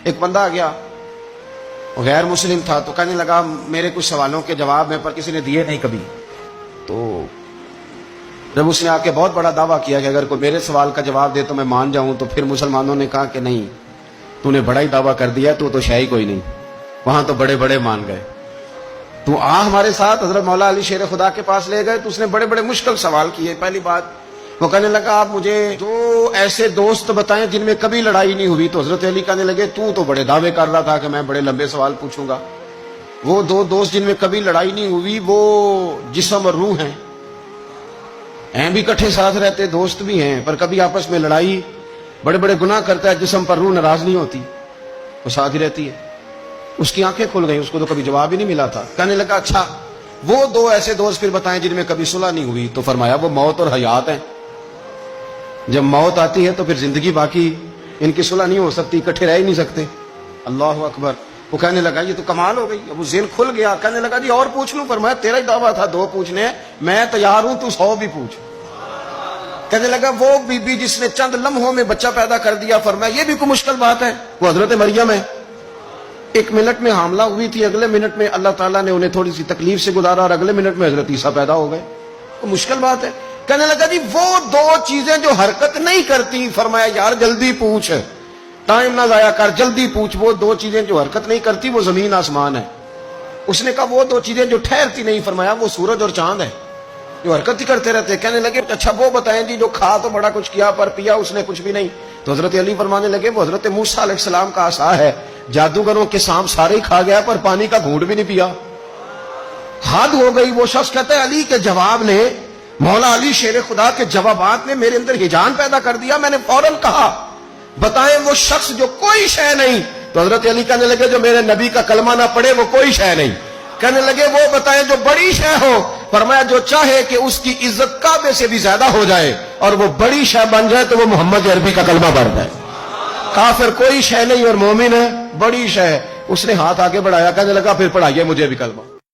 ایک بندہ آ گیا، غیر مسلم تھا، تو کہنے لگا میرے کچھ سوالوں کے جواب میں پر کسی نے دیے نہیں کبھی. تو جب اس نے آ کے بہت بڑا دعویٰ کیا کہ اگر کوئی میرے سوال کا جواب دے تو میں مان جاؤں، تو پھر مسلمانوں نے کہا کہ نہیں، تو نے بڑا ہی دعویٰ کر دیا، تو شے ہی کوئی نہیں. وہاں تو بڑے بڑے مان گئے. تو ہمارے ساتھ حضرت مولا علی شیر خدا کے پاس لے گئے، تو اس نے بڑے بڑے مشکل سوال کیے. پہلی بات وہ کہنے لگا آپ مجھے دو ایسے دوست بتائیں جن میں کبھی لڑائی نہیں ہوئی. تو حضرت علی کہنے لگے تو بڑے دعوے کر رہا تھا کہ میں بڑے لمبے سوال پوچھوں گا. وہ دو دوست جن میں کبھی لڑائی نہیں ہوئی وہ جسم اور روح ہیں بھی کٹھے ساتھ رہتے، دوست بھی ہیں، پر کبھی آپس میں لڑائی، بڑے بڑے گناہ کرتا ہے جسم پر، روح ناراض نہیں ہوتی، وہ ساتھ ہی رہتی ہے. اس کی آنکھیں کھل گئی، اس کو تو کبھی جواب ہی نہیں ملا تھا. کہنے لگا اچھا وہ دو ایسے دوست پھر بتائیں جن میں کبھی صلح نہیں ہوئی. تو فرمایا وہ موت اور حیات ہیں. جب موت آتی ہے تو پھر زندگی باقی، ان کی صلح نہیں ہو سکتی، اکٹھے رہ ہی نہیں سکتے. اللہ اکبر. وہ کہنے لگا یہ تو کمال ہو گئی. اب وہ ذہن کھل گیا. کہنے لگا جی اور پوچھ لوں؟ فرمایا تیرا ہی دعویٰ تھا دو پوچھنے، میں تیار ہوں، تو 100 بھی پوچھ. کہنے لگا وہ بی بی جس نے چند لمحوں میں بچہ پیدا کر دیا، فرمایا یہ بھی کوئی مشکل بات ہے؟ وہ حضرت مریم ہے. 1 منٹ میں حاملہ ہوئی تھی، اگلے منٹ میں اللہ تعالیٰ نے انہیں تھوڑی سی تکلیف سے گزارا، اور اگلے منٹ میں حضرت عیسیٰ پیدا ہو گئے. وہ مشکل بات ہے؟ کہنے لگا جی وہ دو چیزیں جو حرکت نہیں کرتی، فرمایا یار جلدی پوچھ، ٹائم نہ ضائع کر، جلدی پوچھ. وہ دو چیزیں جو حرکت نہیں کرتی وہ زمین آسمان ہے. اس نے کہا وہ دو چیزیں جو ٹھہرتی نہیں، فرمایا وہ سورج اور چاند ہے، جو حرکت ہی کرتے رہتے. کہنے لگے اچھا وہ بتائیں جی جو کھا تو بڑا کچھ کیا پر پیا اس نے کچھ بھی نہیں. تو حضرت علی فرمانے لگے وہ حضرت موسیٰ علیہ السلام کا عصا ہے، جادوگروں کے سانپ سارے ہی کھا گیا پر پانی کا گھونٹ بھی نہیں پیا. حد ہو گئی. وہ شخص کہتا ہے علی کے جواب نے، مولا علی شیر خدا کے جوابات نے میرے اندر ہجان پیدا کر دیا. میں نے فوراً کہا بتائیں وہ شخص جو کوئی شے نہیں. تو حضرت علی کہنے لگے جو میرے نبی کا کلمہ نہ پڑھے وہ کوئی شے نہیں. کہنے لگے وہ بتائیں جو بڑی شے ہو. فرمایا جو چاہے کہ اس کی عزت کعبے سے بھی زیادہ ہو جائے اور وہ بڑی شے بن جائے تو وہ محمد عربی کا کلمہ پڑھ جائے. کافر کوئی شے نہیں اور مومن ہے بڑی شے. اس نے ہاتھ آگے بڑھایا، کہنے لگا پھر پڑھائیے مجھے بھی کلمہ.